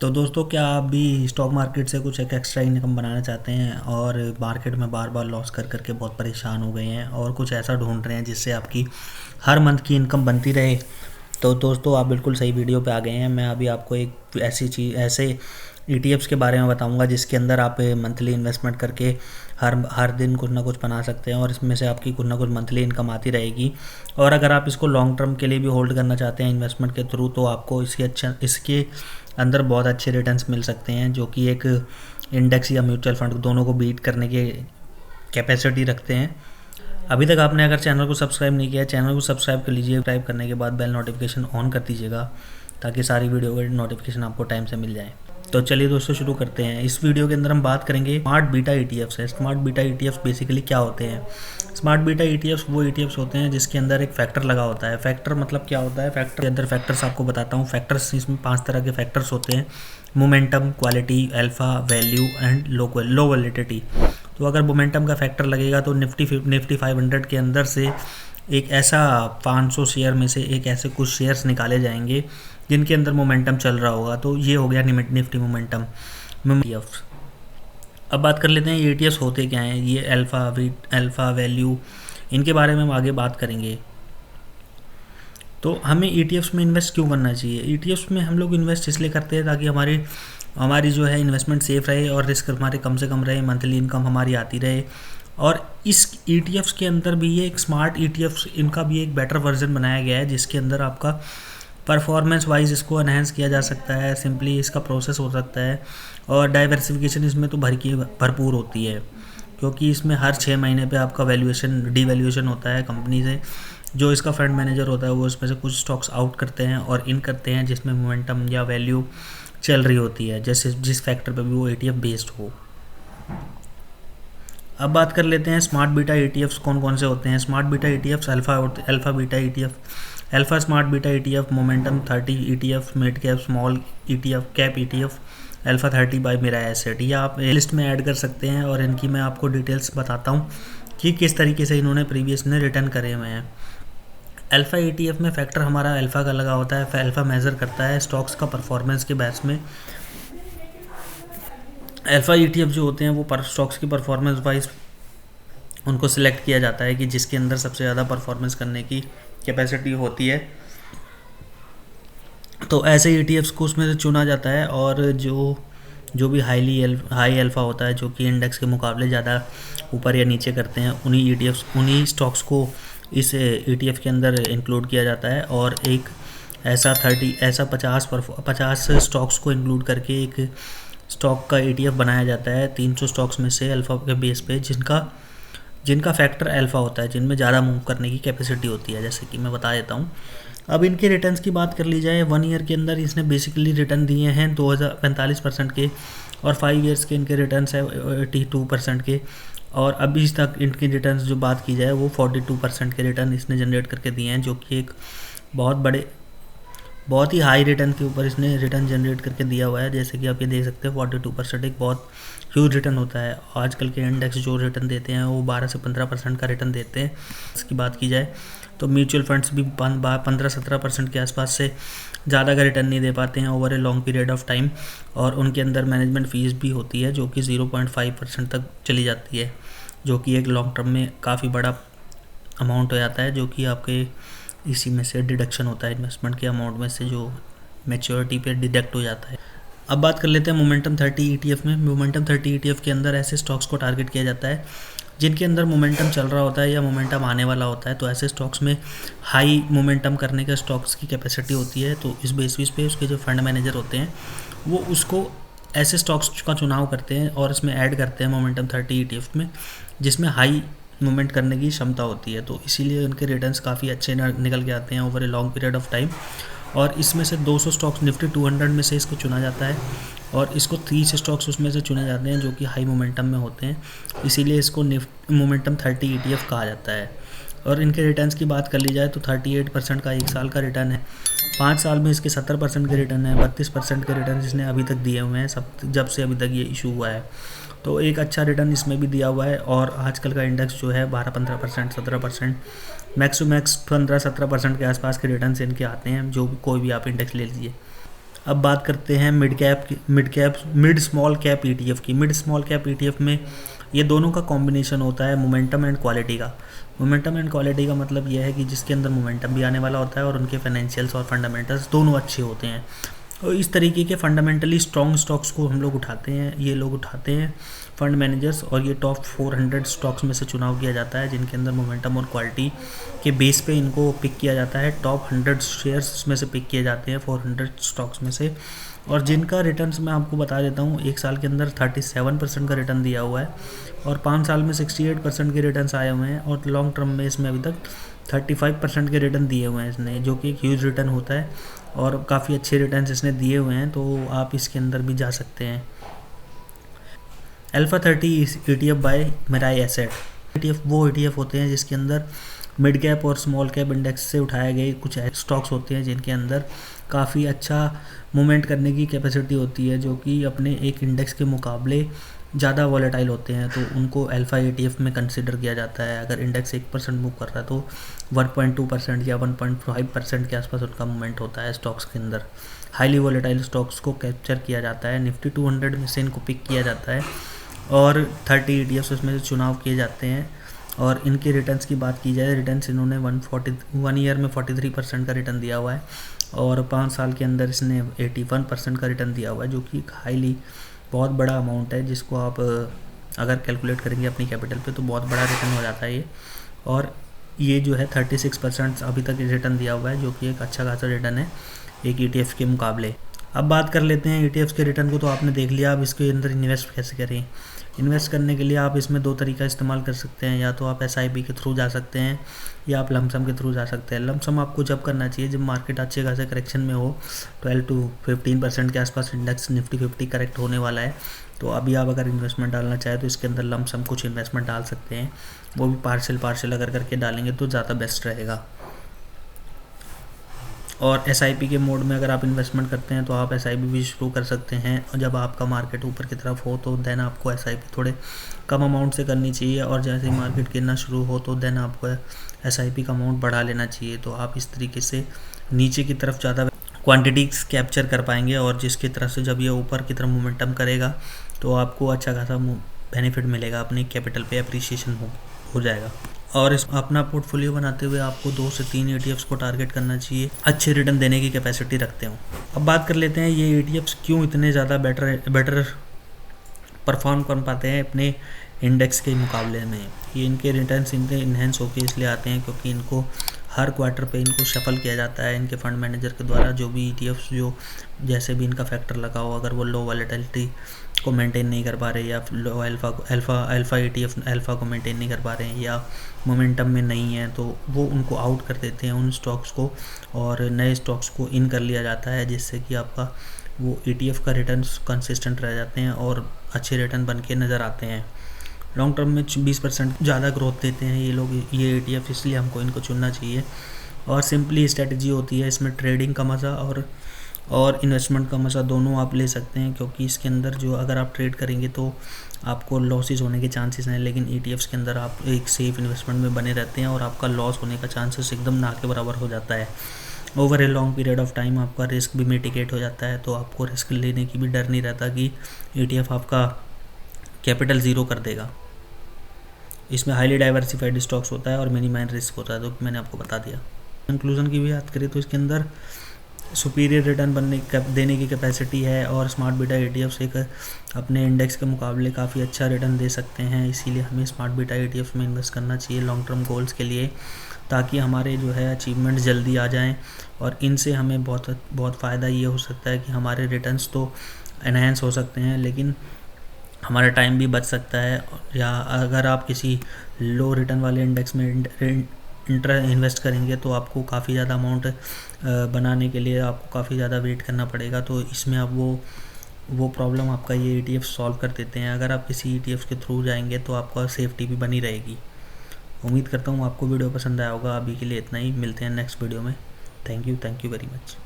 तो दोस्तों, क्या आप भी स्टॉक मार्केट से कुछ एक एक्स्ट्रा इनकम बनाना चाहते हैं और मार्केट में बार बार लॉस कर करके बहुत परेशान हो गए हैं और कुछ ऐसा ढूंढ रहे हैं जिससे आपकी हर मंथ की इनकम बनती रहे? तो दोस्तों, आप बिल्कुल सही वीडियो पे आ गए हैं। मैं अभी आपको एक ऐसे ईटीएफ्स के बारे में बताऊंगा जिसके अंदर आप मंथली इन्वेस्टमेंट करके हर हर दिन कुछ ना कुछ बना सकते हैं और इसमें से आपकी कुछ ना कुछ मंथली इनकम आती रहेगी। और अगर आप इसको लॉन्ग टर्म के लिए भी होल्ड करना चाहते हैं इन्वेस्टमेंट के थ्रू, तो आपको इसके अंदर बहुत अच्छे रिटर्न्स मिल सकते हैं जो कि एक इंडेक्स या म्यूचुअल फंड दोनों को बीट करने के कैपेसिटी रखते हैं। अभी तक आपने अगर चैनल को सब्सक्राइब नहीं किया, चैनल को सब्सक्राइब कर लीजिए। सब्सक्राइब करने के बाद बेल नोटिफिकेशन ऑन कर दीजिएगा ताकि सारी वीडियो के नोटिफिकेशन आपको टाइम से मिल जाए। तो चलिए दोस्तों, शुरू करते हैं। इस वीडियो के अंदर हम बात करेंगे स्मार्ट बीटा ईटीएफ्स है। स्मार्ट बीटा ईटीएफ्स बेसिकली क्या होते हैं? स्मार्ट बीटा ईटीएफ्स वो ईटीएफ्स होते हैं जिसके अंदर एक फैक्टर लगा होता है। फैक्टर मतलब क्या होता है? फैक्टर के अंदर फैक्टर्स आपको बताता हूँ। फैक्टर्स, इसमें 5 तरह के फैक्टर्स होते हैं: momentum, quality, alpha, value and low validity. तो अगर मोमेंटम का फैक्टर लगेगा तो निफ्टी 500 के अंदर से एक ऐसा 500 शेयर में से एक ऐसे कुछ शेयर्स निकाले जाएंगे जिनके अंदर मोमेंटम चल रहा होगा। तो ये हो गया निफ्टी मोमेंटम ईटीएफ्स। अब बात कर लेते हैं ये ईटीएफ्स होते क्या हैं। ये अल्फा वैल्यू, इनके बारे में हम आगे बात करेंगे। तो हमें ईटीएफ्स में इन्वेस्ट क्यों करना चाहिए? ईटीएफ्स में हम लोग इन्वेस्ट इसलिए करते हैं ताकि हमारी हमारी जो है इन्वेस्टमेंट सेफ रहे और रिस्क हमारे कम से कम रहे, मंथली इनकम हमारी आती रहे। और इस ईटीएफ्स के अंदर भी ये एक स्मार्ट ईटीएफ्स, इनका भी एक बेटर वर्जन बनाया गया है जिसके अंदर आपका परफॉर्मेंस वाइज इसको एनहेंस किया जा सकता है। सिंपली इसका प्रोसेस हो सकता है और डाइवर्सिफिकेशन इसमें तो भरपूर होती है, क्योंकि इसमें हर 6 महीने पे आपका डीवैल्यूएशन होता है कंपनी से। जो इसका फंड मैनेजर होता है वो इसमें से कुछ स्टॉक्स आउट करते हैं और इन करते हैं जिसमें मोमेंटम या वैल्यू चल रही होती है, जैसे जिस फैक्टर पे भी वो ईटीएफ बेस्ड हो। अब बात कर लेते हैं स्मार्ट बीटा ईटीएफ्स कौन कौन से होते हैं। Smart beta ETFs alpha beta ETF, alpha smart beta ETF, momentum 30 ETF, mid cap small ETF, cap ETF, alpha 30 by Mirae Asset. ये आप लिस्ट में ऐड कर सकते हैं और इनकी मैं आपको डिटेल्स बताता हूँ कि किस तरीके से इन्होंने प्रीवियस में रिटर्न करे हुए हैं। अल्फा ईटीएफ में फैक्टर हमारा अल्फा का लगा होता है। अल्फा मेजर करता है स्टॉक्स का परफॉर्मेंस के बेस में। अल्फा ईटीएफ जो होते हैं वो स्टॉक्स की परफॉर्मेंस वाइज उनको सिलेक्ट किया जाता है कि जिसके अंदर सबसे ज़्यादा परफॉर्मेंस करने की कैपेसिटी होती है, तो ऐसे ईटीएफ्स को उसमें से चुना जाता है। और जो भी हाई अल्फा होता है, जो कि इंडेक्स के मुकाबले ज़्यादा ऊपर या नीचे करते हैं, उन्हीं स्टॉक्स को इस ईटीएफ के अंदर इंक्लूड किया जाता है। और एक ऐसा 50 स्टॉक्स को इंक्लूड करके एक स्टॉक का ईटीएफ बनाया जाता है 300 स्टॉक्स में से अल्फा के बेस पे, जिनका फैक्टर अल्फा होता है, जिनमें ज़्यादा मूव करने की कैपेसिटी होती है, जैसे कि मैं बता देता हूँ। अब इनके रिटर्न्स की बात कर ली जाए, 1 ईयर के अंदर इसने बेसिकली रिटर्न दिए हैं 45% के, और 5 ईयर्स के इनके रिटर्न्स है 82% के। और अभी तक इनके रिटर्न्स जो बात की जाए वो 42% के रिटर्न इसने जनरेट करके दिए हैं, जो कि एक बहुत ही हाई रिटर्न के ऊपर इसने रिटर्न जनरेट करके दिया हुआ है। जैसे कि आप ये देख सकते हैं 42% एक बहुत ह्यूज रिटर्न होता है। आजकल के इंडेक्स जो रिटर्न देते हैं वो 12 से 15% का रिटर्न देते हैं। इसकी बात की जाए तो म्यूचुअल फंड्स भी 15-17% के आसपास से ज़्यादा का रिटर्न नहीं दे पाते हैं over a long period of time. और उनके अंदर मैनेजमेंट फ़ीस भी होती है जो कि 0.5% तक चली जाती है, जो कि एक लॉन्ग टर्म में काफ़ी बड़ा अमाउंट हो जाता है, जो कि आपके इसी में से डिडक्शन होता है इन्वेस्टमेंट के अमाउंट में से, जो मैच्योरिटी पे डिडक्ट हो जाता है। अब बात कर लेते हैं मोमेंटम 30 ईटीएफ में। मोमेंटम 30 ईटीएफ के अंदर ऐसे स्टॉक्स को टारगेट किया जाता है जिनके अंदर मोमेंटम चल रहा होता है या मोमेंटम आने वाला होता है। तो ऐसे स्टॉक्स में हाई मोमेंटम करने का स्टॉक्स की कैपेसिटी होती है। तो इस बेसिस पे उसके जो फंड मैनेजर होते हैं वो उसको ऐसे स्टॉक्स का चुनाव करते हैं और इसमें ऐड करते हैं मोमेंटम 30 ईटीएफ में, जिसमें हाई मूवमेंट करने की क्षमता होती है। तो इसीलिए उनके रिटर्न्स काफ़ी अच्छे निकल के आते हैं over a long period of time. और इसमें से 200 स्टॉक्स निफ्टी 200 में से इसको चुना जाता है और इसको 30 स्टॉक्स उसमें से चुने जाते हैं जो कि हाई मोमेंटम में होते हैं। इसीलिए इसको मोमेंटम 30 ईटीएफ कहा जाता है। और इनके रिटर्न्स की बात कर ली जाए तो 38% का 1 साल का रिटर्न है, 5 साल में इसके 70% के रिटर्न है, 32% के रिटर्न इसने अभी तक दिए हुए हैं जब से अभी तक ये इशू हुआ है। तो एक अच्छा रिटर्न इसमें भी दिया हुआ है। और आजकल का इंडेक्स जो है 12-15%, 17%, मैक्स टू मैक्स 15-17% के आसपास के रिटर्न इनके आते हैं, जो कोई भी आप इंडेक्स ले लीजिए। अब बात करते हैं मिड स्मॉल कैप ईटीएफ की। मिड स्मॉल कैप ईटीएफ में ये दोनों का कॉम्बिनेशन होता है मोमेंटम एंड क्वालिटी का। मोमेंटम एंड क्वालिटी का मतलब यह है कि जिसके अंदर मोमेंटम भी आने वाला होता है और उनके फाइनेंशियल्स और फंडामेंटल्स दोनों अच्छे होते हैं। और इस तरीके के फंडामेंटली स्ट्रॉन्ग स्टॉक्स को हम लोग उठाते हैं, ये लोग उठाते हैं फंड मैनेजर्स, और ये टॉप 400 स्टॉक्स में से चुनाव किया जाता है जिनके अंदर मोमेंटम और क्वालिटी के बेस पे इनको पिक किया जाता है। टॉप 100 शेयर्स में से पिक किए जाते हैं 400 स्टॉक्स में से, और जिनका रिटर्न्स मैं आपको बता देता हूँ। एक साल के अंदर 37% का रिटर्न दिया हुआ है और 5 साल में 68% के रिटर्न्स आए हुए हैं, और लॉन्ग टर्म में इसमें अभी तक 35% के रिटर्न दिए हुए हैं इसने, जो कि एक ह्यूज रिटर्न होता है और काफ़ी अच्छे रिटर्न्स इसने दिए हुए हैं, तो आप इसके अंदर भी जा सकते हैं। Alpha 30 ETF by Mirae Asset. ETF वो ETF होते हैं जिसके अंदर मिड कैप और स्मॉल कैप इंडेक्स से उठाए गए कुछ स्टॉक्स होते हैं जिनके अंदर काफ़ी अच्छा मूवमेंट करने की कैपेसिटी होती है, जो कि अपने एक इंडेक्स के मुकाबले ज़्यादा वॉलेटाइल होते हैं, तो उनको अल्फा ETF में कंसिडर किया जाता है। अगर इंडेक्स 1% मूव कर रहा है तो 1.2% या 1.5% के आसपास उनका मूवमेंट होता है स्टॉक्स के अंदर। हाईली वॉलेटाइल स्टॉक्स को कैप्चर किया जाता है, निफ्टी 200 में से इनको पिक किया जाता है और 30 ETFs उसमें से चुनाव किए जाते हैं। और इनके रिटर्न्स की बात की जाए, रिटर्न्स इन्होंने 1 ईयर में 43% का रिटर्न दिया हुआ है और 5 साल के अंदर इसने 81% का रिटर्न दिया हुआ है, जो कि एक हाईली बहुत बड़ा अमाउंट है, जिसको आप अगर कैलकुलेट करेंगे अपनी कैपिटल पे तो बहुत बड़ा रिटर्न हो जाता है ये। और ये जो है 36% अभी तक रिटर्न दिया हुआ है, जो कि एक अच्छा खासा रिटर्न है एक ETF के मुकाबले। अब बात कर लेते हैं ETFs के रिटर्न को, तो आपने देख लिया। अब इसके अंदर इन्वेस्ट कैसे करें। इन्वेस्ट करने के लिए आप इसमें 2 तरीका इस्तेमाल कर सकते हैं, या तो आप SIP के थ्रू जा सकते हैं या आप लमसम के थ्रू जा सकते हैं। लमसम आपको जब करना चाहिए जब मार्केट अच्छे खासे करेक्शन में हो, 12 to 15% के आसपास इंडेक्स निफ्टी 50 करेक्ट होने वाला है, तो अभी आप अगर इन्वेस्टमेंट डालना चाहें तो इसके अंदर लमसम कुछ इन्वेस्टमेंट डाल सकते हैं, वो भी पार्शियल अगर करके डालेंगे तो ज़्यादा बेस्ट रहेगा। और SIP के मोड में अगर आप इन्वेस्टमेंट करते हैं तो आप SIP भी शुरू कर सकते हैं, और जब आपका मार्केट ऊपर की तरफ हो तो देन आपको SIP थोड़े कम अमाउंट से करनी चाहिए, और जैसे ही मार्केट गिरना शुरू हो तो देन आपको SIP का अमाउंट बढ़ा लेना चाहिए। तो आप इस तरीके से नीचे की तरफ ज़्यादा क्वांटिटीज कैप्चर कर पाएंगे, और जिसकी तरफ से जब ये ऊपर की तरफ मोमेंटम करेगा तो आपको अच्छा खासा बेनिफिट मिलेगा, अपनी कैपिटल पे अप्रिसिएशन हो जाएगा। और इस अपना पोर्टफोलियो बनाते हुए आपको 2 से 3 ETFs को टारगेट करना चाहिए, अच्छे रिटर्न देने की कैपेसिटी रखते हो। अब बात कर लेते हैं ये ETFs क्यों इतने ज़्यादा बेटर परफॉर्म कर पाते हैं अपने इंडेक्स के मुकाबले में। ये इनके रिटर्न्स इनके इन्हेंस होके इसलिए आते हैं क्योंकि इनको हर क्वार्टर पे इनको शफल किया जाता है इनके फंड मैनेजर के द्वारा। जो भी ETFs जो जैसे भी इनका फैक्टर लगा हो, अगर वो लो वॉलेटिलिटी को मेंटेन नहीं कर पा रहे, या लो अल्फा ETF अल्फा को मेंटेन नहीं कर पा रहे हैं, या मोमेंटम में नहीं है, तो वो उनको आउट कर देते हैं उन स्टॉक्स को, और नए स्टॉक्स को इन कर लिया जाता है, जिससे कि आपका वो ETF का रिटर्न्स कंसिस्टेंट रह जाते हैं और अच्छे रिटर्न बन के नज़र आते हैं। लॉन्ग टर्म में 20% ज़्यादा ग्रोथ देते हैं ये लोग, ये ETF, इसलिए हमको इनको चुनना चाहिए। और सिंपली स्ट्रेटजी होती है इसमें, ट्रेडिंग का मज़ा और इन्वेस्टमेंट का मज़ा दोनों आप ले सकते हैं, क्योंकि इसके अंदर जो अगर आप ट्रेड करेंगे तो आपको लॉसेस होने के चांसेस हैं, लेकिन ETFs के अंदर आप एक सेफ इन्वेस्टमेंट में बने रहते हैं और आपका लॉस होने का चांसेस एकदम ना के बराबर हो जाता है। Over a long period of time आपका रिस्क भी मिटिगेट हो जाता है, तो आपको रिस्क लेने की भी डर नहीं रहता कि ETF आपका कैपिटल ज़ीरो कर देगा। इसमें हाईली डाइवर्सिफाइड स्टॉक्स होता है और मिनिमाइज रिस्क होता है, तो मैंने आपको बता दिया। कंक्लूजन की भी बात करें तो इसके अंदर सुपीरियर रिटर्न देने की कैपेसिटी है, और स्मार्ट बीटा ETFs एक अपने इंडेक्स के मुकाबले काफ़ी अच्छा रिटर्न दे सकते हैं, इसीलिए हमें स्मार्ट बीटा ETFs में इन्वेस्ट करना चाहिए लॉन्ग टर्म गोल्स के लिए, ताकि हमारे जो है अचीवमेंट जल्दी आ जाएं। और इनसे हमें बहुत फ़ायदा ये हो सकता है कि हमारे रिटर्न्स तो एनहेंस हो सकते हैं, लेकिन हमारा टाइम भी बच सकता है। या अगर आप किसी लो रिटर्न वाले इंडेक्स में इन्वेस्ट करेंगे तो आपको काफ़ी ज़्यादा अमाउंट बनाने के लिए आपको काफ़ी ज़्यादा वेट करना पड़ेगा, तो इसमें अब वो प्रॉब्लम आपका ये ETF सॉल्व कर देते हैं। अगर आप किसी ETF के थ्रू जाएंगे तो आपका सेफ्टी भी बनी रहेगी। उम्मीद करता हूँ आपको वीडियो पसंद आया होगा। अभी के लिए इतना ही, मिलते हैं नेक्स्ट वीडियो में। Thank you very much.